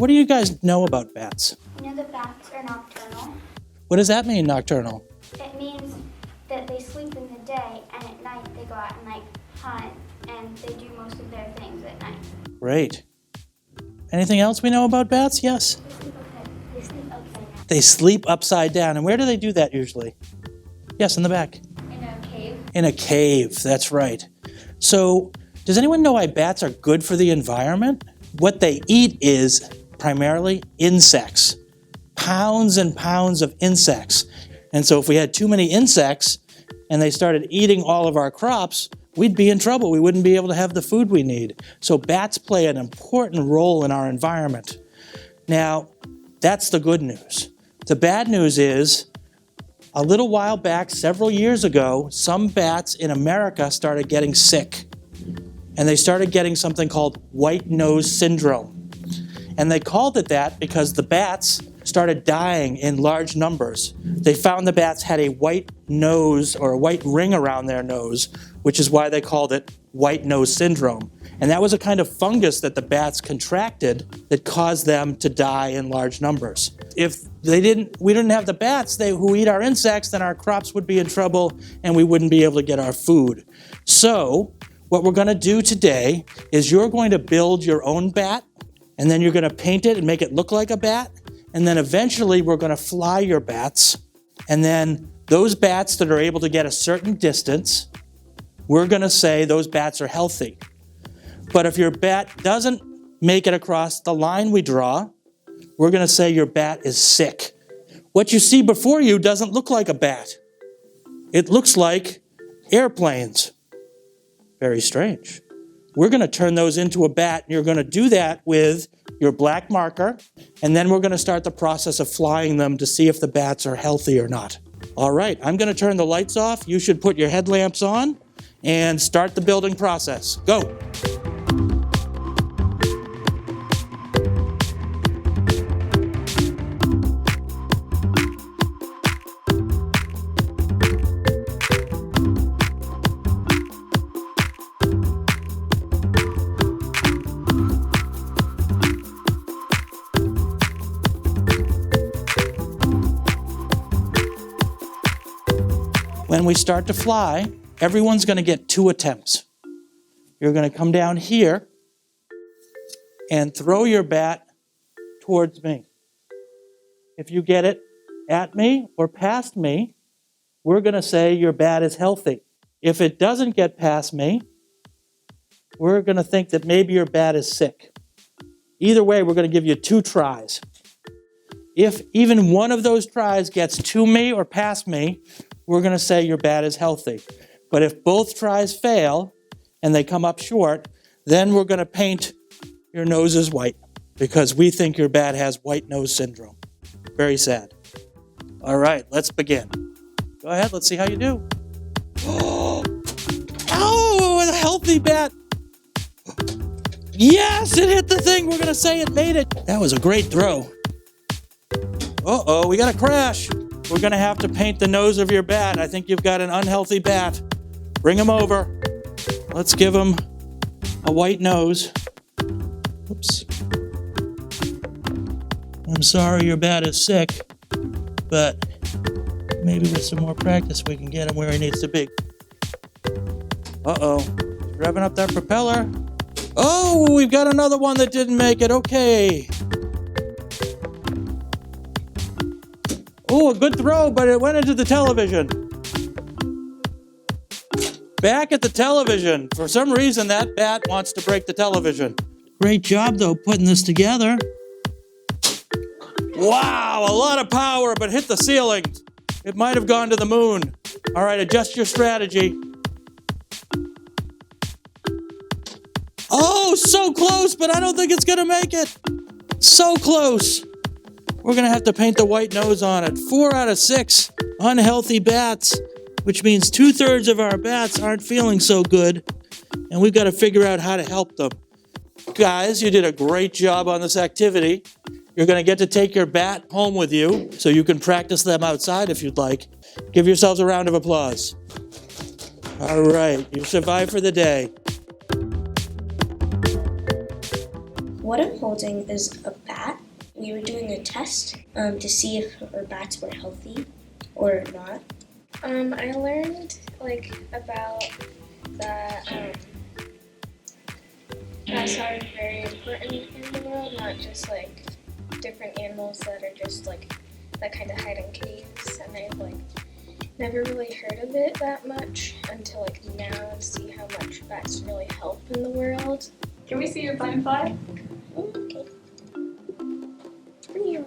What do you guys know about bats? You know that bats are nocturnal? What does that mean, nocturnal? It means that they sleep in the day and at night they go out and hunt and they do most of their things at night. Great. Anything else we know about bats? Yes? They sleep upside down. They sleep upside down. And where do they do that usually? Yes, in the back. In a cave? In a cave, that's right. So, does anyone know why bats are good for the environment? What they eat is primarily insects. Pounds and pounds of insects. And so if we had too many insects and they started eating all of our crops, we'd be in trouble. We wouldn't be able to have the food we need. So bats play an important role in our environment. Now, that's the good news. The bad news is, a little while back, several years ago, some bats in America started getting sick. And they started getting something called white nose syndrome. And they called it that because the bats started dying in large numbers. They found the bats had a white nose or a white ring around their nose, which is why they called it white nose syndrome. And that was a kind of fungus that the bats contracted that caused them to die in large numbers. If we didn't have the bats who eat our insects, then our crops would be in trouble and we wouldn't be able to get our food. So what we're going to do today is you're going to build your own bat, and then you're going to paint it and make it look like a bat. And then eventually we're going to fly your bats. And then those bats that are able to get a certain distance, we're going to say those bats are healthy. But if your bat doesn't make it across the line we draw, we're going to say your bat is sick. What you see before you doesn't look like a bat. It looks like airplanes. Very strange. We're going to turn those into a bat, and you're going to do that with your black marker, and then we're going to start the process of flying them to see if the bats are healthy or not. All right, I'm going to turn the lights off. You should put your headlamps on and start the building process. Go. When we start to fly, everyone's going to get 2 attempts. You're going to come down here and throw your bat towards me. If you get it at me or past me, we're going to say your bat is healthy. If it doesn't get past me, we're going to think that maybe your bat is sick. Either way, we're going to give you 2 tries. If even one of those tries gets to me or past me, we're going to say your bat is healthy. But if both tries fail and they come up short, then we're going to paint your noses white because we think your bat has white nose syndrome. Very sad. All right, let's begin. Go ahead, let's see how you do. Oh, a healthy bat. Yes, it hit the thing. We're going to say it made it. That was a great throw. Uh-oh, we got a crash. We're going to have to paint the nose of your bat. I think you've got an unhealthy bat. Bring him over. Let's give him a white nose. Oops. I'm sorry your bat is sick, but maybe with some more practice we can get him where he needs to be. Uh-oh. He's revving up that propeller. Oh, we've got another one that didn't make it. Okay. Oh, a good throw, but it went into the television. Back at the television. For some reason, that bat wants to break the television. Great job, though, putting this together. Wow, a lot of power, but hit the ceiling. It might have gone to the moon. All right, adjust your strategy. Oh, so close, but I don't think it's going to make it. So close. We're going to have to paint the white nose on it. 4 out of 6 unhealthy bats, which means 2/3 of our bats aren't feeling so good, and we've got to figure out how to help them. Guys, you did a great job on this activity. You're going to get to take your bat home with you, so you can practice them outside if you'd like. Give yourselves a round of applause. All right, you survived for the day. What I'm holding is a bat, we were doing a test to see if our bats were healthy or not. I learned about that bats are very important in the world, not just different animals that are just that kind of hide in caves, and I've never really heard of it that much until now and see how much bats really help in the world. Can we see your butterfly? Okay. It's pretty